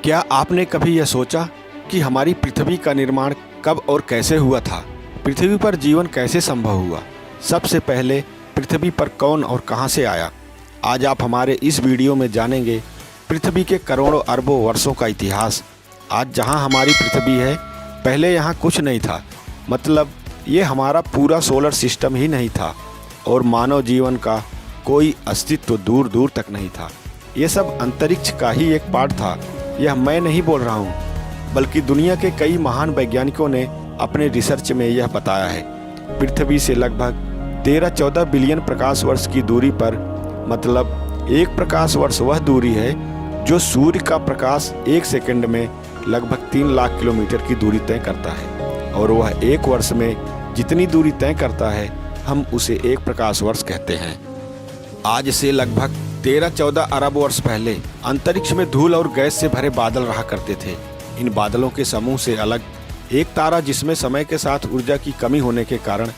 क्या आपने कभी यह सोचा कि हमारी पृथ्वी का निर्माण कब और कैसे हुआ था? पृथ्वी पर जीवन कैसे संभव हुआ? सबसे पहले पृथ्वी पर कौन और कहां से आया? आज आप हमारे इस वीडियो में जानेंगे पृथ्वी के करोड़ों अरबों वर्षों का इतिहास। आज जहां हमारी पृथ्वी है, पहले यहां कुछ नहीं था। मतलब ये हमारा पूरा सोलर सिस्टम ही नहीं था और मानव जीवन का कोई अस्तित्व दूर दूर तक नहीं था। ये सब अंतरिक्ष का ही एक पार्ट था। यह मैं नहीं बोल रहा हूँ, बल्कि दुनिया के कई महान वैज्ञानिकों ने अपने रिसर्च में यह बताया है। पृथ्वी से लगभग 13-14 बिलियन प्रकाश वर्ष की दूरी पर, मतलब एक प्रकाश वर्ष वह दूरी है जो सूर्य का प्रकाश एक सेकंड में लगभग 3 लाख किलोमीटर की दूरी तय करता है, और वह एक वर्ष में जितनी दूरी तय करता है हम उसे एक प्रकाश वर्ष कहते हैं। आज से लगभग 13-14 अरब वर्ष पहले अंतरिक्ष में धूल और गैस से भरे बादल रहा करते थे। इन बादलों के समूह से अलग एक तारा, जिसमें समय के साथ ऊर्जा की कमी होने के कारण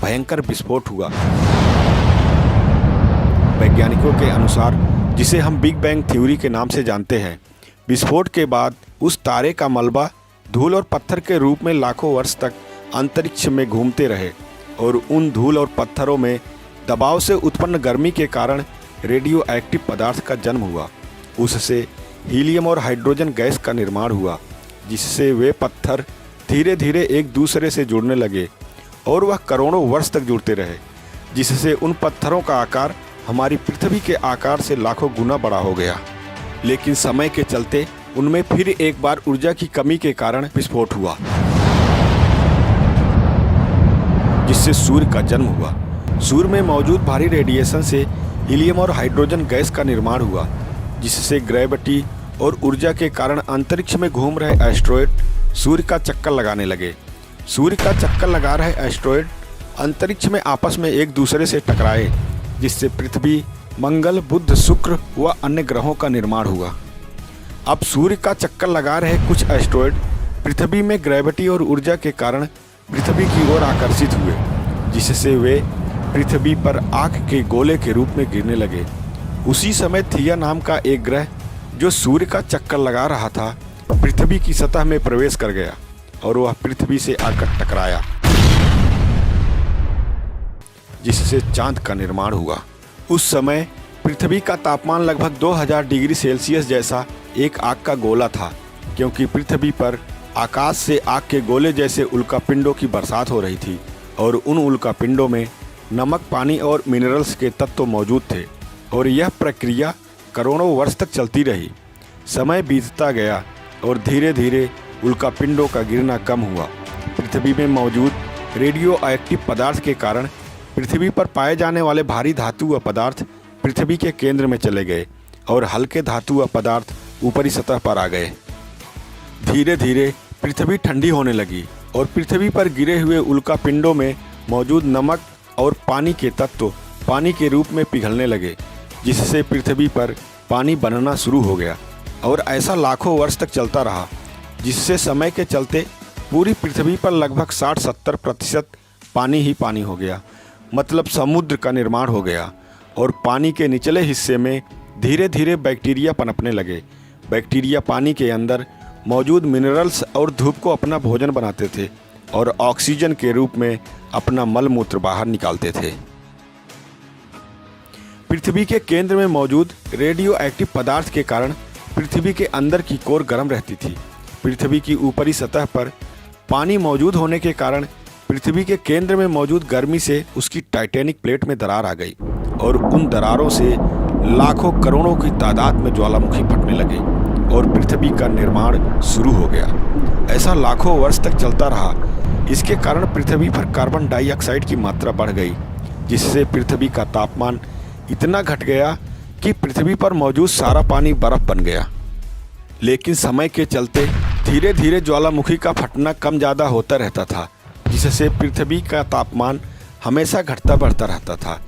भयंकर विस्फोट हुआ। वैज्ञानिकों के अनुसार, जिसे हम बिग बैंग थ्योरी के नाम से जानते हैं, विस्फोट के बाद उस तारे का मलबा धूल और पत्थर के रूप में लाखों वर्ष तक अंतरिक्ष में घूमते रहे, और उन धूल और पत्थरों में दबाव से उत्पन्न गर्मी के कारण रेडियो एक्टिव पदार्थ का जन्म हुआ। उससे हीलियम और हाइड्रोजन गैस का निर्माण हुआ, जिससे वे पत्थर धीरे धीरे एक दूसरे से जुड़ने लगे और वह करोड़ों वर्ष तक जुड़ते रहे, जिससे उन पत्थरों का आकार हमारी पृथ्वी के आकार से लाखों गुना बड़ा हो गया। लेकिन समय के चलते उनमें फिर एक बार ऊर्जा की कमी के कारण विस्फोट हुआ, जिससे सूर्य का जन्म हुआ। सूर्य में मौजूद भारी रेडिएशन से हीलियम और हाइड्रोजन गैस का निर्माण हुआ, जिससे ग्रेविटी और ऊर्जा के कारण अंतरिक्ष में घूम रहे एस्ट्रॉयड सूर्य का चक्कर लगाने लगे। सूर्य का चक्कर लगा रहे एस्ट्रॉयड अंतरिक्ष में आपस में एक दूसरे से टकराए, जिससे पृथ्वी, मंगल, बुध, शुक्र व अन्य ग्रहों का निर्माण हुआ। अब सूर्य का चक्कर लगा रहे कुछ एस्ट्रॉयड पृथ्वी में ग्रेविटी और ऊर्जा के कारण पृथ्वी की ओर आकर्षित हुए, जिससे वे पृथ्वी पर आग के गोले के रूप में गिरने लगे। उसी समय थिया नाम का एक ग्रह, जो सूर्य का चक्कर लगा रहा था, पृथ्वी की सतह में प्रवेश कर गया और वह पृथ्वी से आकर टकराया, जिससे चांद का निर्माण हुआ। उस समय पृथ्वी का तापमान लगभग 2000 डिग्री सेल्सियस जैसा एक आग का गोला था, क्योंकि पृथ्वी पर आकाश से आग के गोले जैसे उल्कापिंडों की बरसात हो रही थी, और उन उल्कापिंडों में नमक, पानी और मिनरल्स के तत्व मौजूद थे, और यह प्रक्रिया करोड़ों वर्ष तक चलती रही। समय बीतता गया और धीरे धीरे उल्कापिंडों का गिरना कम हुआ। पृथ्वी में मौजूद रेडियो एक्टिव पदार्थ के कारण पृथ्वी पर पाए जाने वाले भारी धातु व पदार्थ पृथ्वी के केंद्र में चले गए, और हल्के धातु व पदार्थ ऊपरी सतह पर आ गए। धीरे धीरे पृथ्वी ठंडी होने लगी, और पृथ्वी पर गिरे हुए उल्कापिंडों में मौजूद नमक और पानी के तत्व पानी के रूप में पिघलने लगे, जिससे पृथ्वी पर पानी बनना शुरू हो गया, और ऐसा लाखों वर्ष तक चलता रहा, जिससे समय के चलते पूरी पृथ्वी पर लगभग 60-70% पानी ही पानी हो गया। मतलब समुद्र का निर्माण हो गया, और पानी के निचले हिस्से में धीरे धीरे बैक्टीरिया पनपने लगे। बैक्टीरिया पानी के अंदर मौजूद मिनरल्स और धूप को अपना भोजन बनाते थे, और ऑक्सीजन के रूप में अपना मल मूत्र बाहर निकालते थे। पृथ्वी के केंद्र में मौजूद रेडियो एक्टिव पदार्थ के कारण पृथ्वी के अंदर की कोर गर्म रहती थी। पृथ्वी की ऊपरी सतह पर पानी मौजूद होने के कारण पृथ्वी के केंद्र में मौजूद गर्मी से उसकी टाइटेनिक प्लेट में दरार आ गई, और उन दरारों से लाखों करोड़ों की तादाद में ज्वालामुखी फटने लगे, और पृथ्वी का निर्माण शुरू हो गया। ऐसा लाखों वर्ष तक चलता रहा। इसके कारण पृथ्वी पर कार्बन डाइऑक्साइड की मात्रा बढ़ गई, जिससे पृथ्वी का तापमान इतना घट गया कि पृथ्वी पर मौजूद सारा पानी बर्फ बन गया। लेकिन समय के चलते धीरे धीरे ज्वालामुखी का फटना कम ज़्यादा होता रहता था, जिससे पृथ्वी का तापमान हमेशा घटता बढ़ता रहता था।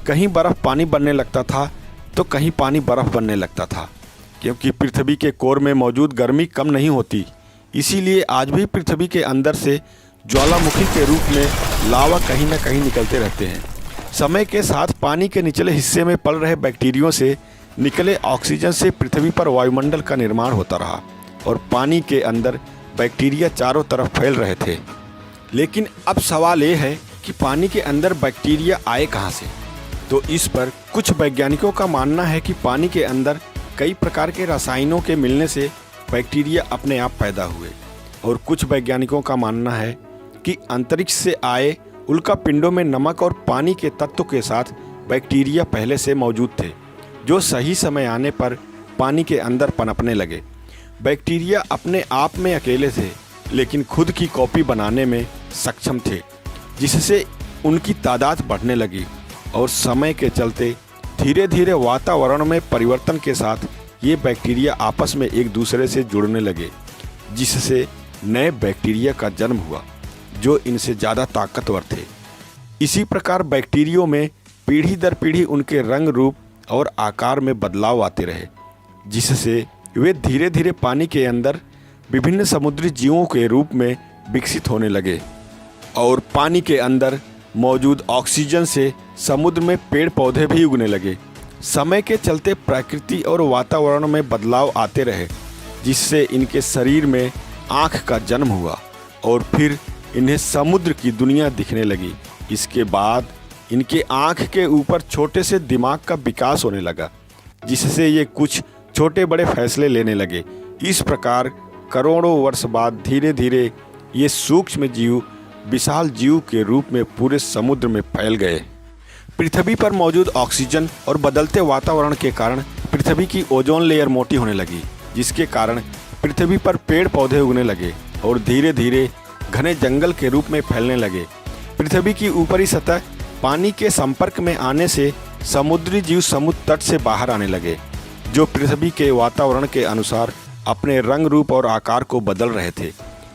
कहीं बर्फ़ पानी बनने लगता था तो कहीं पानी बर्फ़ बनने लगता था, क्योंकि पृथ्वी के कोर में मौजूद गर्मी कम नहीं होती। इसीलिए आज भी पृथ्वी के अंदर से ज्वालामुखी के रूप में लावा कहीं न कहीं निकलते रहते हैं। समय के साथ पानी के निचले हिस्से में पल रहे बैक्टीरियों से निकले ऑक्सीजन से पृथ्वी पर वायुमंडल का निर्माण होता रहा, और पानी के अंदर बैक्टीरिया चारों तरफ फैल रहे थे। लेकिन अब सवाल ये है कि पानी के अंदर बैक्टीरिया आए कहाँ से। तो इस पर कुछ वैज्ञानिकों का मानना है कि पानी के अंदर कई प्रकार के रसायनों के मिलने से बैक्टीरिया अपने आप पैदा हुए, और कुछ वैज्ञानिकों का मानना है कि अंतरिक्ष से आए उल्कापिंडों में नमक और पानी के तत्व के साथ बैक्टीरिया पहले से मौजूद थे, जो सही समय आने पर पानी के अंदर पनपने लगे। बैक्टीरिया अपने आप में अकेले थे, लेकिन खुद की कॉपी बनाने में सक्षम थे, जिससे उनकी तादाद बढ़ने लगी और समय के चलते धीरे धीरे वातावरण में परिवर्तन के साथ ये बैक्टीरिया आपस में एक दूसरे से जुड़ने लगे, जिससे नए बैक्टीरिया का जन्म हुआ जो इनसे ज़्यादा ताकतवर थे। इसी प्रकार बैक्टीरियों में पीढ़ी दर पीढ़ी उनके रंग, रूप और आकार में बदलाव आते रहे, जिससे वे धीरे धीरे पानी के अंदर विभिन्न समुद्री जीवों के रूप में विकसित होने लगे और पानी के अंदर मौजूद ऑक्सीजन से समुद्र में पेड़ पौधे भी उगने लगे। समय के चलते प्रकृति और वातावरण में बदलाव आते रहे, जिससे इनके शरीर में आँख का जन्म हुआ और फिर इन्हें समुद्र की दुनिया दिखने लगी। इसके बाद इनके आँख के ऊपर छोटे से दिमाग का विकास होने लगा, जिससे ये कुछ छोटे बड़े फैसले लेने लगे। इस प्रकार करोड़ों वर्ष बाद धीरे धीरे ये सूक्ष्म जीव विशाल जीव के रूप में पूरे समुद्र में फैल गए। पृथ्वी पर मौजूद ऑक्सीजन और बदलते वातावरण के कारण पृथ्वी की ओजोन लेयर मोटी होने लगी, जिसके कारण पृथ्वी पर पेड़ पौधे उगने लगे और धीरे धीरे घने जंगल के रूप में फैलने लगे। पृथ्वी की ऊपरी सतह पानी के संपर्क में आने से समुद्री जीव समुद्र तट से बाहर आने लगे, जो पृथ्वी के वातावरण के अनुसार अपने रंग, रूप और आकार को बदल रहे थे।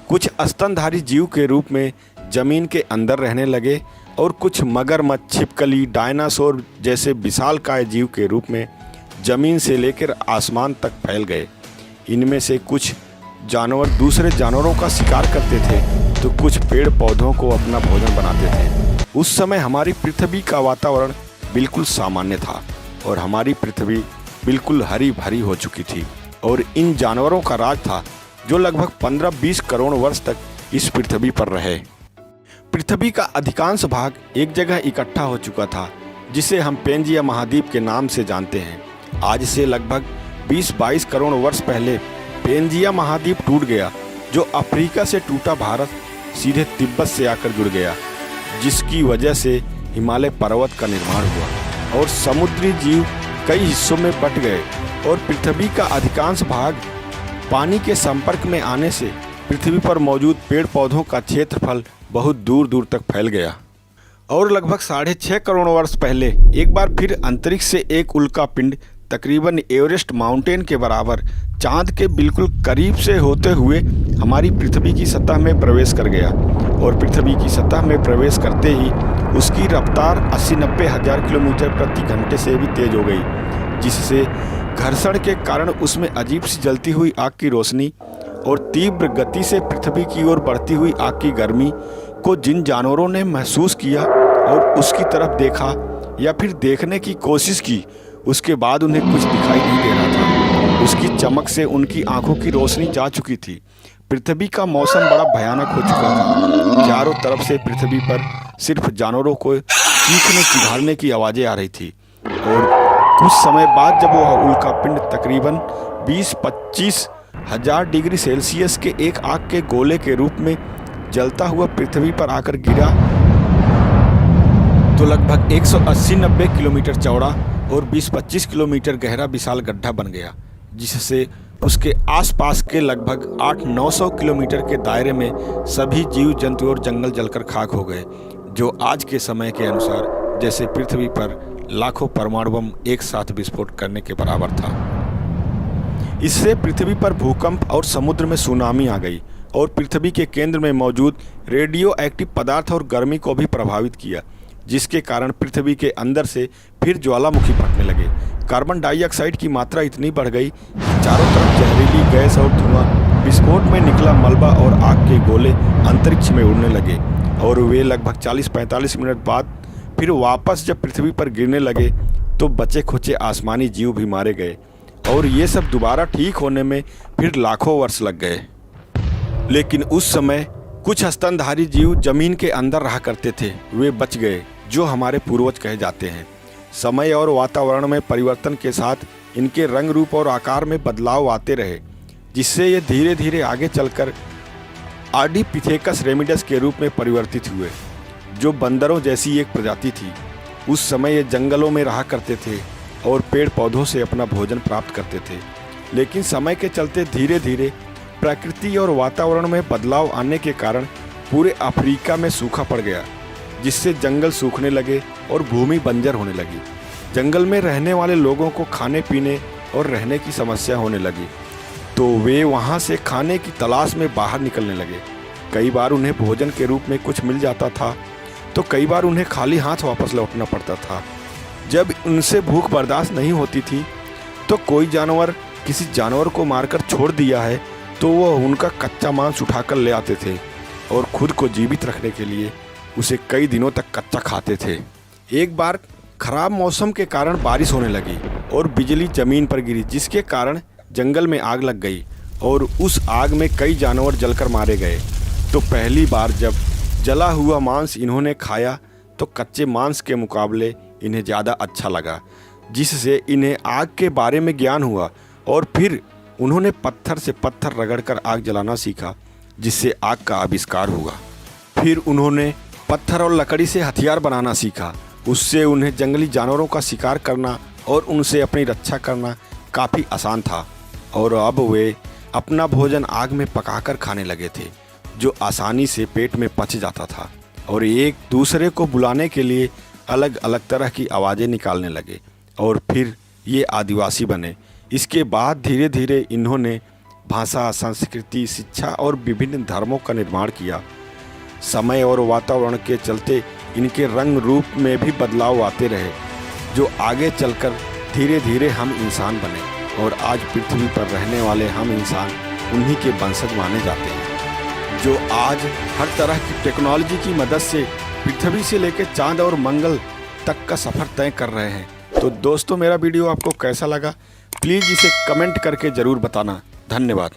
कुछ स्तनधारी जीव के रूप में जमीन के अंदर रहने लगे और कुछ मगरमच्छ, छिपकली, डायनासोर जैसे विशालकाय जीव के रूप में जमीन से लेकर आसमान तक फैल गए। इनमें से कुछ जानवर दूसरे जानवरों का शिकार करते थे, तो कुछ पेड़ पौधों को अपना भोजन बनाते थे। उस समय हमारी पृथ्वी का वातावरण बिल्कुल सामान्य था और हमारी पृथ्वी बिल्कुल हरी भरी हो चुकी थी, और इन जानवरों का राज था जो लगभग 15-20 करोड़ वर्ष तक इस पृथ्वी पर रहे। पृथ्वी का अधिकांश भाग एक जगह इकट्ठा हो चुका था, जिसे हम पेंजिया महाद्वीप के नाम से जानते हैं। आज से लगभग 20-22 करोड़ वर्ष पहले पेंजिया महाद्वीप टूट गया, जो अफ्रीका से टूटा भारत सीधे तिब्बत से आकर जुड़ गया, जिसकी वजह से हिमालय पर्वत का निर्माण हुआ और समुद्री जीव कई हिस्सों में बंट गए, और पृथ्वी का अधिकांश भाग पानी के संपर्क में आने से पृथ्वी पर मौजूद पेड़ पौधों का क्षेत्रफल बहुत दूर दूर तक फैल गया। और लगभग 6.5 करोड़ वर्ष पहले एक बार फिर अंतरिक्ष से एक उल्कापिंड तकरीबन एवरेस्ट माउंटेन के बराबर चांद के बिल्कुल करीब से होते हुए हमारी पृथ्वी की सतह में प्रवेश कर गया, और पृथ्वी की सतह में प्रवेश करते ही उसकी रफ्तार 80-90 हज़ार किलोमीटर प्रति घंटे से भी तेज हो गई, जिससे घर्षण के कारण उसमें अजीब सी जलती हुई आग की रोशनी और तीव्र गति से पृथ्वी की ओर बढ़ती हुई आग की गर्मी को जिन जानवरों ने महसूस किया और उसकी तरफ देखा या फिर देखने की कोशिश की, उसके बाद उन्हें कुछ दिखाई नहीं दे रहा था। उसकी चमक से उनकी आंखों की रोशनी जा चुकी थी। पृथ्वी का मौसम बड़ा भयानक हो चुका था। चारों तरफ से पृथ्वी पर सिर्फ जानवरों को चीखने चिल्लाने की आवाज़ें आ रही थी, और कुछ समय बाद जब वह उल्कापिंड तकरीबन 20-25 हज़ार डिग्री सेल्सियस के एक आग के गोले के रूप में जलता हुआ पृथ्वी पर आकर गिरा, तो लगभग 180-90 किलोमीटर चौड़ा और 20-25 किलोमीटर गहरा विशाल गड्ढा बन गया, जिससे उसके आसपास के लगभग 800-900 किलोमीटर के दायरे में सभी जीव जंतु और जंगल जलकर खाक हो गए, जो आज के समय के अनुसार जैसे पृथ्वी पर लाखों परमाणु बम एक साथ विस्फोट करने के बराबर था। इससे पृथ्वी पर भूकंप और समुद्र में सुनामी आ गई और पृथ्वी के केंद्र में मौजूद रेडियो एक्टिव पदार्थ और गर्मी को भी प्रभावित किया, जिसके कारण पृथ्वी के अंदर से फिर ज्वालामुखी फटने लगे। कार्बन डाइऑक्साइड की मात्रा इतनी बढ़ गई कि चारों तरफ जहरीली गैस और धुआं, विस्फोट में निकला मलबा और आग के गोले अंतरिक्ष में उड़ने लगे, और वे लगभग 40-45 मिनट बाद फिर वापस जब पृथ्वी पर गिरने लगे तो बचे खुचे आसमानी जीव भी मारे गए और ये सब दोबारा ठीक होने में फिर लाखों वर्ष लग गए। लेकिन उस समय कुछ स्तनधारी जीव जमीन के अंदर रहा करते थे, वे बच गए, जो हमारे पूर्वज कहे जाते हैं। समय और वातावरण में परिवर्तन के साथ इनके रंग रूप और आकार में बदलाव आते रहे, जिससे ये धीरे धीरे आगे चलकर आर्डीपिथेकस रेमिडस के रूप में परिवर्तित हुए, जो बंदरों जैसी एक प्रजाति थी। उस समय ये जंगलों में रहा करते थे और पेड़ पौधों से अपना भोजन प्राप्त करते थे। लेकिन समय के चलते धीरे धीरे प्रकृति और वातावरण में बदलाव आने के कारण पूरे अफ्रीका में सूखा पड़ गया, जिससे जंगल सूखने लगे और भूमि बंजर होने लगी। जंगल में रहने वाले लोगों को खाने पीने और रहने की समस्या होने लगी, तो वे वहाँ से खाने की तलाश में बाहर निकलने लगे। कई बार उन्हें भोजन के रूप में कुछ मिल जाता था, तो कई बार उन्हें खाली हाथ वापस लौटना पड़ता था। जब उनसे भूख बर्दाश्त नहीं होती थी, तो कोई जानवर किसी जानवर को मारकर छोड़ दिया है तो वह उनका कच्चा मांस उठाकर ले आते थे और खुद को जीवित रखने के लिए उसे कई दिनों तक कच्चा खाते थे। एक बार खराब मौसम के कारण बारिश होने लगी और बिजली जमीन पर गिरी, जिसके कारण जंगल में आग लग गई और उस आग में कई जानवर जलकर मारे गए। तो पहली बार जब जला हुआ मांस इन्होंने खाया तो कच्चे मांस के मुकाबले इन्हें ज़्यादा अच्छा लगा, जिससे इन्हें आग के बारे में ज्ञान हुआ और फिर उन्होंने पत्थर से पत्थर रगड़कर आग जलाना सीखा, जिससे आग का आविष्कार हुआ। फिर उन्होंने पत्थर और लकड़ी से हथियार बनाना सीखा, उससे उन्हें जंगली जानवरों का शिकार करना और उनसे अपनी रक्षा करना काफ़ी आसान था। और अब वे अपना भोजन आग में पकाकर खाने लगे थे, जो आसानी से पेट में पच जाता था, और एक दूसरे को बुलाने के लिए अलग अलग तरह की आवाज़ें निकालने लगे और फिर ये आदिवासी बने। इसके बाद धीरे धीरे इन्होंने भाषा, संस्कृति, शिक्षा और विभिन्न धर्मों का निर्माण किया। समय और वातावरण के चलते इनके रंग रूप में भी बदलाव आते रहे, जो आगे चलकर धीरे धीरे हम इंसान बने और आज पृथ्वी पर रहने वाले हम इंसान उन्हीं के वंशज माने जाते हैं, जो आज हर तरह की टेक्नोलॉजी की मदद से पृथ्वी से लेकर चांद और मंगल तक का सफ़र तय कर रहे हैं। तो दोस्तों, मेरा वीडियो आपको कैसा लगा प्लीज़ इसे कमेंट करके ज़रूर बताना। धन्यवाद।